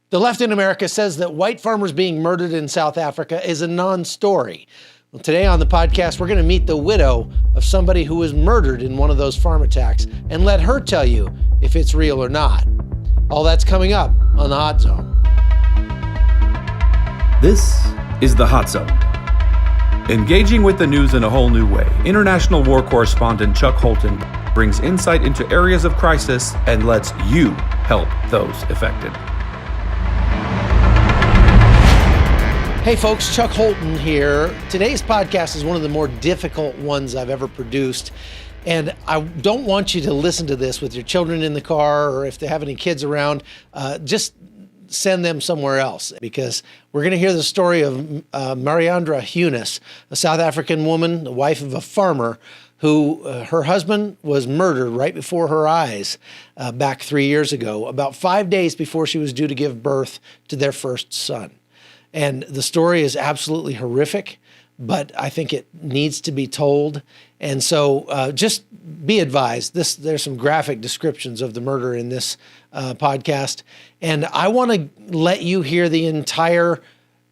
The left in America says that white farmers being murdered in South Africa is a non-story. Well, today on the podcast, we're going to meet the widow of somebody who was murdered in one of those farm attacks and let her tell you if it's real or not. All that's coming up on The Hot Zone. This is The Hot Zone. Engaging with the news in a whole new way, international war correspondent Chuck Holton brings insight into areas of crisis and lets you help those affected. Hey folks, Chuck Holton here. Today's podcast is one of the more difficult ones I've ever produced. And I don't want you to listen to this with your children in the car, or if they have any kids around, just send them somewhere else, because we're going to hear the story of Mariandra Heunis, a South African woman, the wife of a farmer, who her husband was murdered right before her eyes back 3 years ago, about 5 days before she was due to give birth to their first son. And the story is absolutely horrific, but I think it needs to be told. And so just be advised, there's some graphic descriptions of the murder in this podcast. And I want to let you hear the entire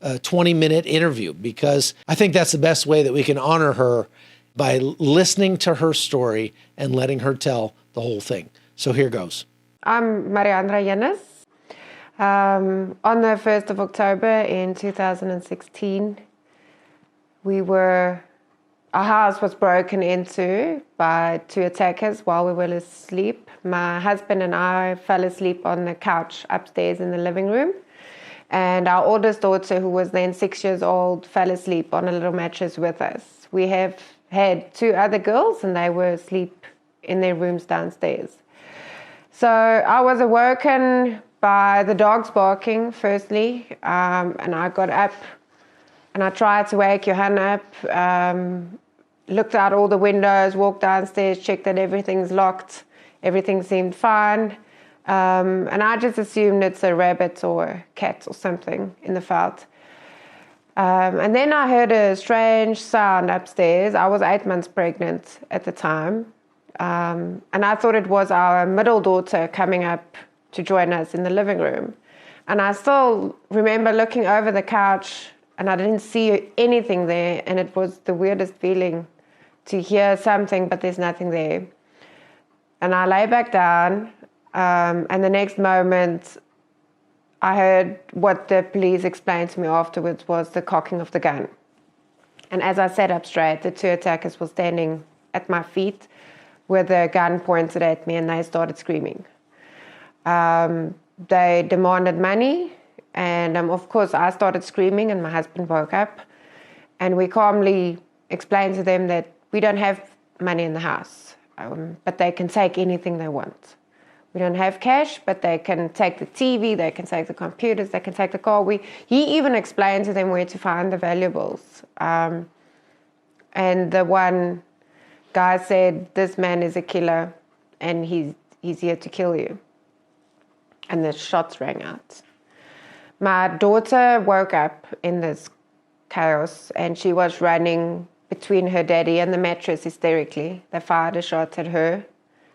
20-minute interview, because I think that's the best way that we can honor her, by listening to her story and letting her tell the whole thing. So here goes. I'm Mariandra Heunis. On the 1st of October in 2016, our house was broken into by two attackers while we were asleep. My husband and I fell asleep on the couch upstairs in the living room, and our oldest daughter, who was then 6 years old, fell asleep on a little mattress with us. We have had two other girls, and they were asleep in their rooms downstairs. So I was awoken by the dogs barking, firstly, and I got up and I tried to wake Johan up, looked out all the windows, walked downstairs, checked that everything's locked, everything seemed fine, and I just assumed it's a rabbit or a cat or something in the felt. And then I heard a strange sound upstairs. I was 8 months pregnant at the time, and I thought it was our middle daughter coming up to join us in the living room. And I still remember looking over the couch, and I didn't see anything there, and it was the weirdest feeling to hear something, but there's nothing there. And I lay back down, and the next moment I heard what the police explained to me afterwards was the cocking of the gun. And as I sat up straight, the two attackers were standing at my feet with the gun pointed at me, and they started screaming. They demanded money, and of course I started screaming, and my husband woke up, and we calmly explained to them that we don't have money in the house, but they can take anything they want. We don't have cash, but they can take the TV, they can take the computers, they can take the car. He even explained to them where to find the valuables. And the one guy said, "This man is a killer, and he's here to kill you." And the shots rang out. My daughter woke up in this chaos, and she was running between her daddy and the mattress hysterically. They fired a shot at her.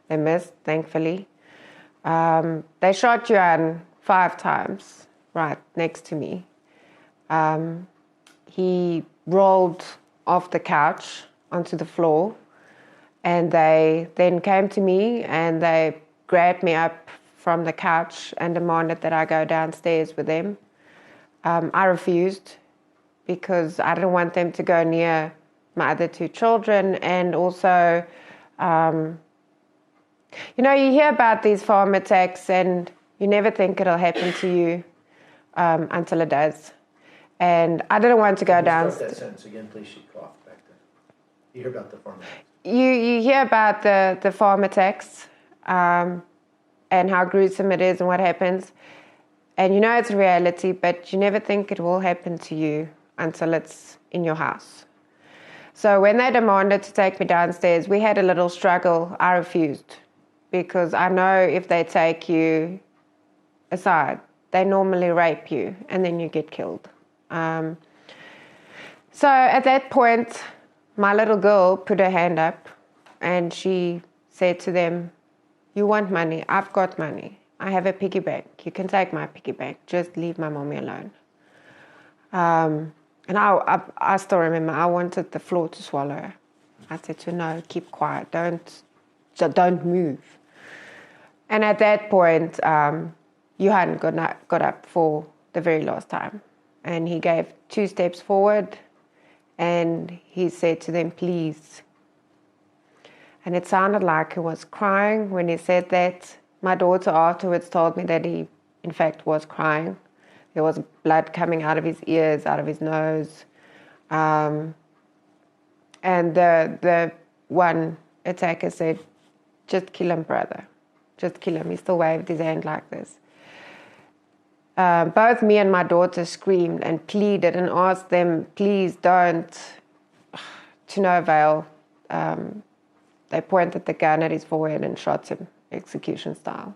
They missed, thankfully. They shot Johan 5 times right next to me. He rolled off the couch onto the floor, and they then came to me and they grabbed me up from the couch and demanded that I go downstairs with them. I refused, because I didn't want them to go near my other two children. And also, you hear about these farm attacks and you never think it'll happen to you until it does. And I didn't want to go down. Start that sentence again, please. She coughed back there. You hear about the farm attacks. You hear about the farm attacks and how gruesome it is and what happens. And you know it's a reality, but you never think it will happen to you until it's in your house. So when they demanded to take me downstairs, we had a little struggle. I refused, because I know if they take you aside, they normally rape you and then you get killed. So at that point, my little girl put her hand up and she said to them, "You want money? I've got money." I have a piggy bank. You can take my piggy bank. Just leave my mommy alone. And I still remember I wanted the floor to swallow her. I said to her, no, keep quiet. Don't move. And at that point, Johan got up for the very last time. And he gave 2 steps forward and he said to them, please. And it sounded like he was crying when he said that. My daughter afterwards told me that he, in fact, was crying. There was blood coming out of his ears, out of his nose. And the one attacker said, just kill him, brother. Just kill him. He still waved his hand like this. Both me and my daughter screamed and pleaded and asked them, please don't. To no avail. They pointed the gun at his forehead and shot him, execution style.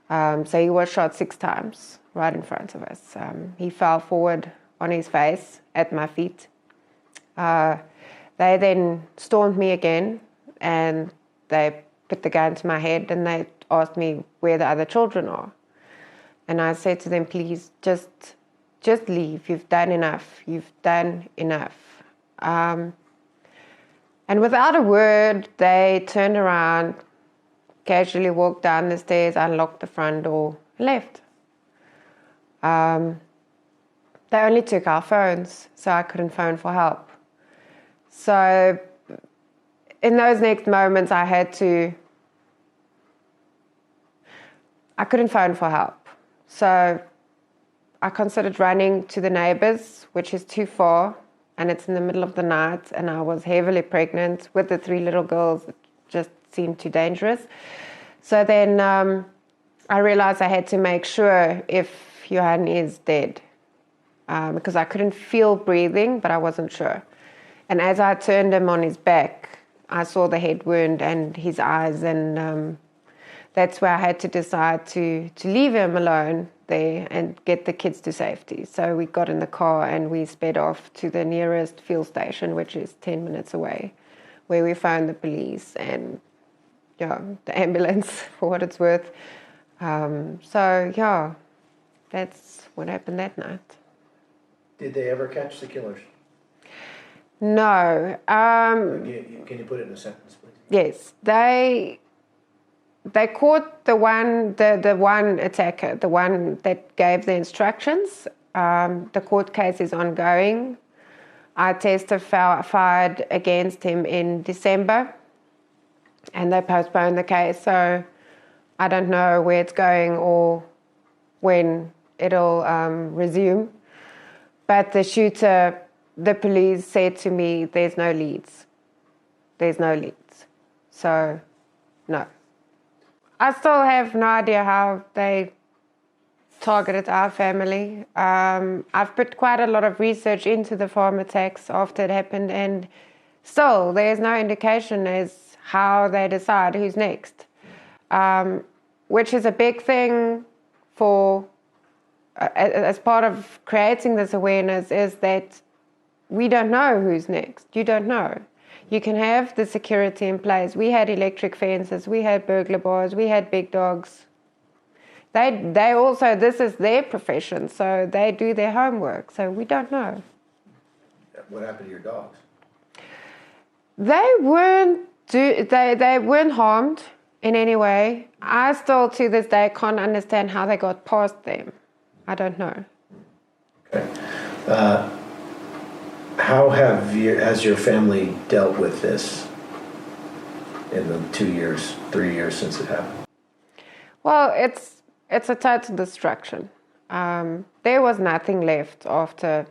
So he was shot 6 times right in front of us. He fell forward on his face at my feet. They then stormed me again and they put the gun to my head and they asked me where the other children are. And I said to them, please, just leave. You've done enough. You've done enough. And without a word, they turned around, casually walked down the stairs, unlocked the front door, and left. They only took our phones, so I couldn't phone for help. So in those next moments, I couldn't phone for help. So I considered running to the neighbors, which is too far, and it's in the middle of the night, and I was heavily pregnant with the 3 little girls. It just seemed too dangerous. So then I realized I had to make sure if Johan is dead, because I couldn't feel breathing, but I wasn't sure. And as I turned him on his back, I saw the head wound and his eyes, and that's where I had to decide to leave him alone there and get the kids to safety. So we got in the car and we sped off to the nearest fuel station, which is 10 minutes away, where we found the police and the ambulance for what it's worth. That's what happened that night. Did they ever catch the killers? No. Can you put it in a sentence, please? Yes, they caught the one attacker, the one that gave the instructions. The court case is ongoing. I testified against him in December, and they postponed the case. So I don't know where it's going or when it'll resume. But the shooter, the police said to me, there's no leads. There's no leads. So, no. I still have no idea how they targeted our family. I've put quite a lot of research into the farm attacks after it happened, and still there's no indication as how they decide who's next, which is a big thing for, as part of creating this awareness, is that we don't know who's next. You don't know. You can have the security in place. We had electric fences, we had burglar bars, we had big dogs. They also, this is their profession, so they do their homework, so we don't know. What happened to your dogs? They weren't harmed in any way. I still, to this day, can't understand how they got past them. I don't know. Okay. How has your family dealt with this in the 2 years, 3 years since it happened? Well, it's a total destruction. There was nothing left after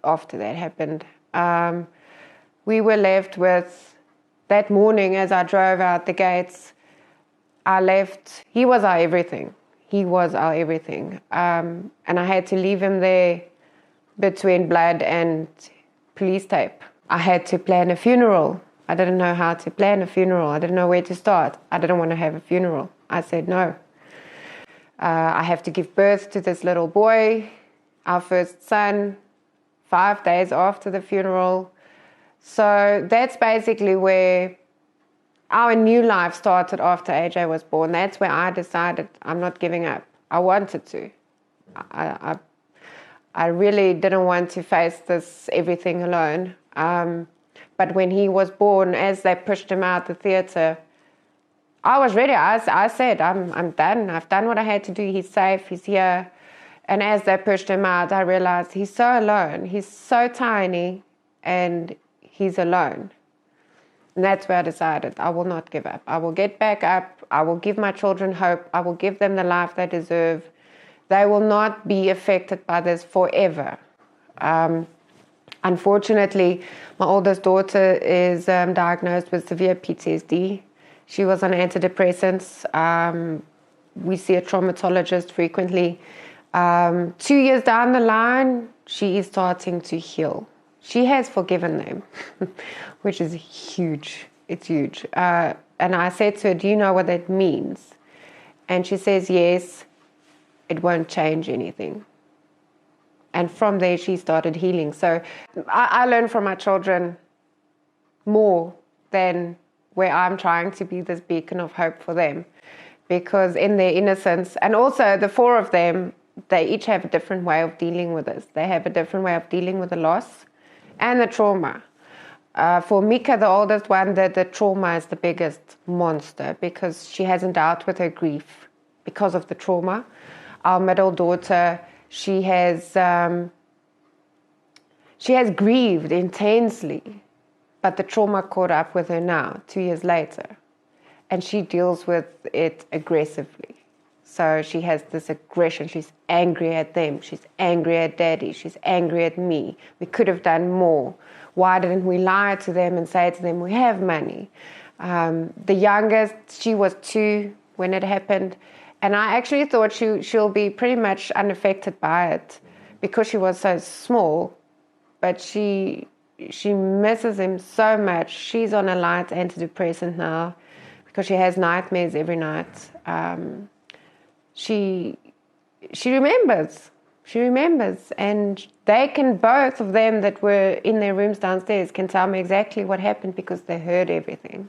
that happened. We were left with, that morning as I drove out the gates, he was our everything. He was our everything. And I had to leave him there between blood and police tape. I had to plan a funeral. I didn't know how to plan a funeral. I didn't know where to start. I didn't want to have a funeral. I said no. I have to give birth to this little boy, our first son, 5 days after the funeral. So that's basically where our new life started after AJ was born. That's where I decided I'm not giving up. I wanted to. I really didn't want to face this everything alone. But when he was born, as they pushed him out the theatre, I was ready. I said, I'm done. I've done what I had to do. He's safe. He's here. And as they pushed him out, I realized he's so alone. He's so tiny, and he's alone. And that's where I decided I will not give up. I will get back up. I will give my children hope. I will give them the life they deserve. They will not be affected by this forever. Unfortunately, my oldest daughter is diagnosed with severe PTSD. She was on antidepressants. We see a traumatologist frequently. 2 years down the line, she is starting to heal. She has forgiven them, which is huge. It's huge. And I said to her, do you know what that means? And she says, yes, it won't change anything. And from there, she started healing. So I learn from my children more than where I'm trying to be this beacon of hope for them. Because in their innocence, and also the four of them, they each have a different way of dealing with this. They have a different way of dealing with the loss and the trauma. For Mika, the oldest one, the trauma is the biggest monster because she hasn't dealt with her grief because of the trauma. Our middle daughter, she has grieved intensely, but the trauma caught up with her now, 2 years later. And she deals with it aggressively. So she has this aggression. She's angry at them. She's angry at Daddy. She's angry at me. We could have done more. Why didn't we lie to them and say to them, we have money? The youngest, she was 2 when it happened. And I actually thought she'll be pretty much unaffected by it because she was so small. But she misses him so much. She's on a light antidepressant now because she has nightmares every night. She remembers. She remembers. And they can, both of them that were in their rooms downstairs, can tell me exactly what happened because they heard everything.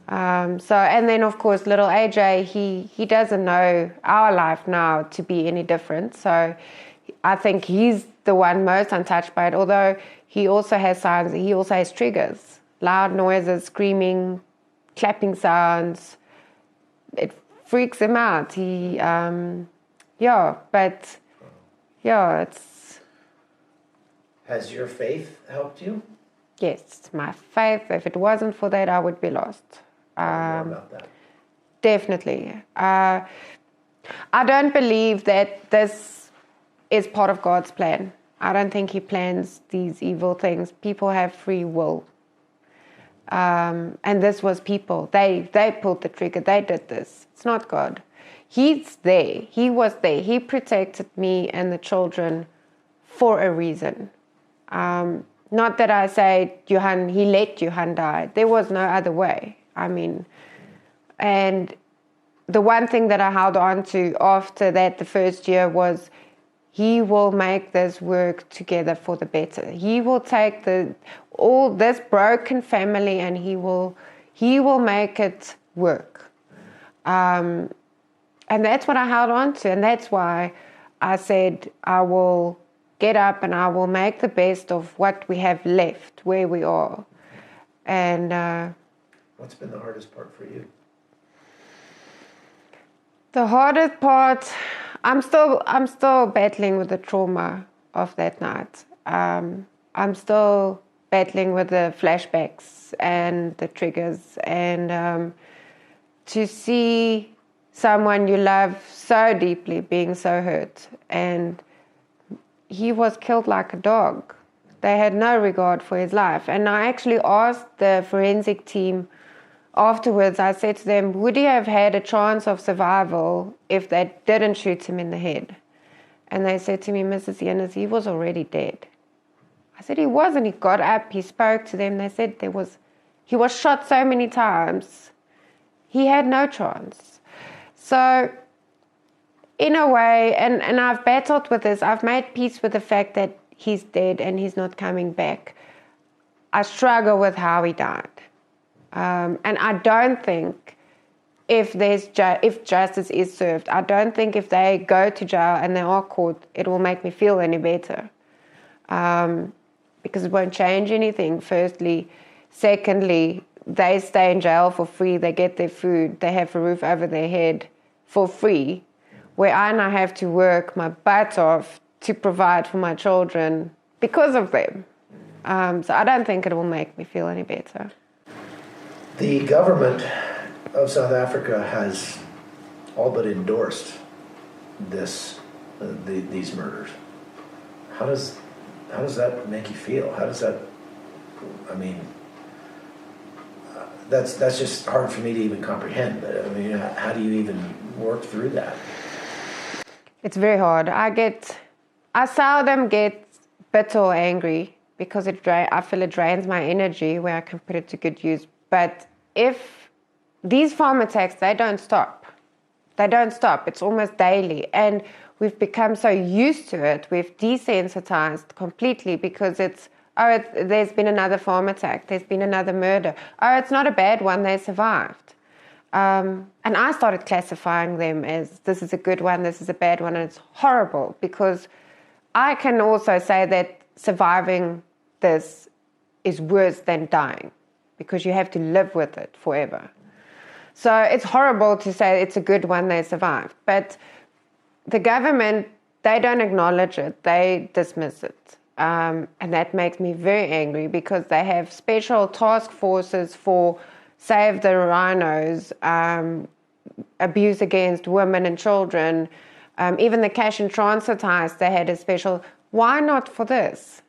And then, of course, little AJ, he doesn't know our life now to be any different. So I think he's the one most untouched by it, although he also has signs, he also has triggers, loud noises, screaming, clapping sounds. It freaks him out. It's... Has your faith helped you? Yes, my faith. If it wasn't for that, I would be lost. More about that. Definitely. I don't believe that this is part of God's plan. I don't think he plans these evil things. People have free will. And this was people. They pulled the trigger. They did this. It's not God. He's there. He was there. He protected me and the children for a reason. Not that I say he let Johan die. There was no other way. And the one thing that I held on to after that, the first year, was he will make this work together for the better. He will take all this broken family and he will make it work. And that's what I held on to. And that's why I said I will get up and I will make the best of what we have left, where we are. And what's been the hardest part for you? The hardest part, I'm still battling with the trauma of that night. I'm still battling with the flashbacks and the triggers, and to see someone you love so deeply being so hurt, and he was killed like a dog. They had no regard for his life. And I actually asked the forensic team afterwards, I said to them, would he have had a chance of survival if they didn't shoot him in the head? And they said to me, Mrs. Heunis, he was already dead. I said, he wasn't. He got up, he spoke to them. They said he was shot so many times, he had no chance. So in a way, and I've battled with this, I've made peace with the fact that he's dead and he's not coming back. I struggle with how he died. And I don't think if justice is served, I don't think if they go to jail and they are caught, it will make me feel any better. Because it won't change anything, firstly. Secondly, they stay in jail for free, they get their food, they have a roof over their head for free, where I now have to work my butt off to provide for my children because of them. So I don't think it will make me feel any better. The government of South Africa has all but endorsed these murders. How does that make you feel? How does that? I mean, that's just hard for me to even comprehend. I mean, how do you even work through that? It's very hard. I seldom get bitter or angry because I feel it drains my energy where I can put it to good use. But if these farm attacks, they don't stop. They don't stop. It's almost daily. And we've become so used to it. We've desensitized completely because there's been another farm attack. There's been another murder. Oh, it's not a bad one. They survived. And I started classifying them as this is a good one, this is a bad one. And it's horrible because I can also say that surviving this is worse than dying because you have to live with it forever. So it's horrible to say it's a good one, they survived. But the government, they don't acknowledge it. They dismiss it. And that makes me very angry because they have special task forces for Save the Rhinos, abuse against women and children, even the cash and transit heist, they had a special. Why not for this?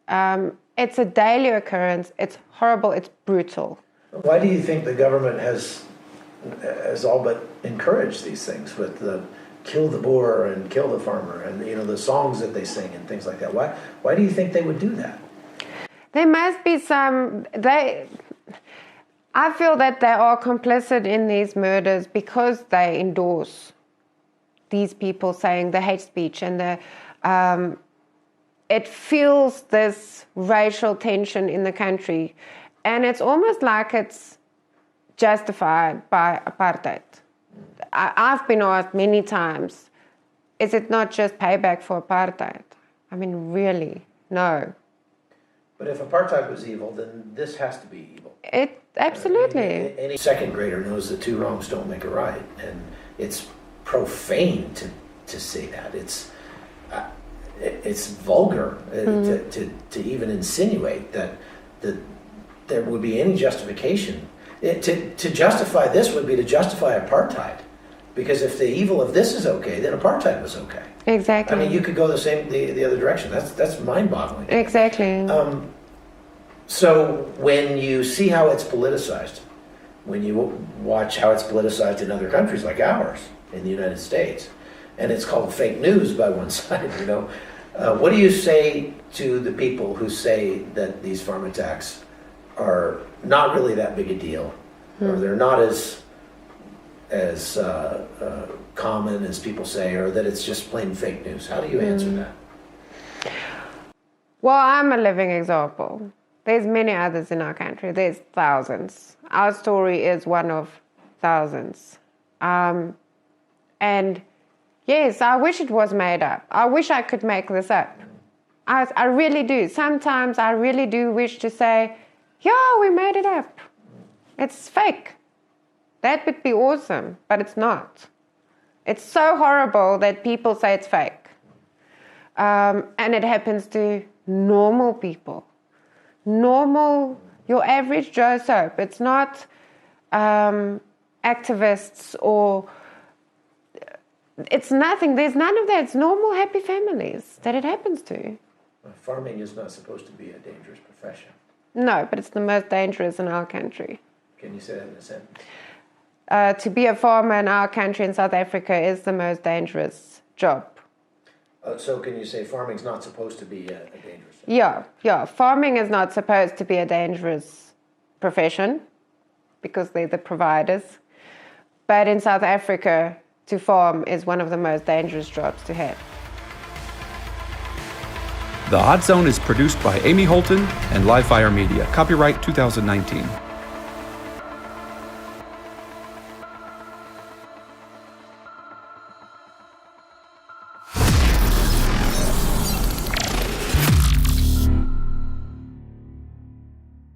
It's a daily occurrence. It's horrible. It's brutal. Why do you think the government has all but encouraged these things with the kill the Boer and kill the farmer and the songs that they sing and things like that? Why do you think they would do that? There must be I feel that they are complicit in these murders because they endorse these people saying the hate speech and it fuels this racial tension in the country. And it's almost like it's justified by apartheid. I've been asked many times, is it not just payback for apartheid? I mean, really, no. But if apartheid was evil, then this has to be evil. Absolutely. Any second grader knows that two wrongs don't make a right, and it's profane to say that. It's vulgar to even insinuate that there would be any justification. To justify this would be to justify apartheid, because if the evil of this is okay, then apartheid was okay. Exactly. I mean, you could go the other direction. That's mind-boggling. Exactly. So when you see how it's politicized, when you watch how it's politicized in other countries like ours, in the United States, and it's called fake news by one side, what do you say to the people who say that these farm attacks are not really that big a deal, or they're not as common as people say, or that it's just plain fake news? How do you answer that? Well, I'm a living example. There's many others in our country. There's thousands. Our story is one of thousands. And yes, I wish it was made up. I wish I could make this up. I really do. Sometimes I really do wish to say, yeah, we made it up. It's fake. That would be awesome, but it's not. It's so horrible that people say it's fake. And it happens to normal people. Normal, your average Joe Soap. It's not activists or... It's nothing. There's none of that. It's normal, happy families that it happens to. Farming is not supposed to be a dangerous profession. No, but it's the most dangerous in our country. Can you say that in a sentence? To be a farmer in our country, in South Africa, is the most dangerous job. So can you say farming's not supposed to be a dangerous Yeah. job? Farming is not supposed to be a dangerous profession because they're the providers. But in South Africa, to farm is one of the most dangerous jobs to have. The Hot Zone is produced by Amy Holton and Livefire Media. Copyright 2019.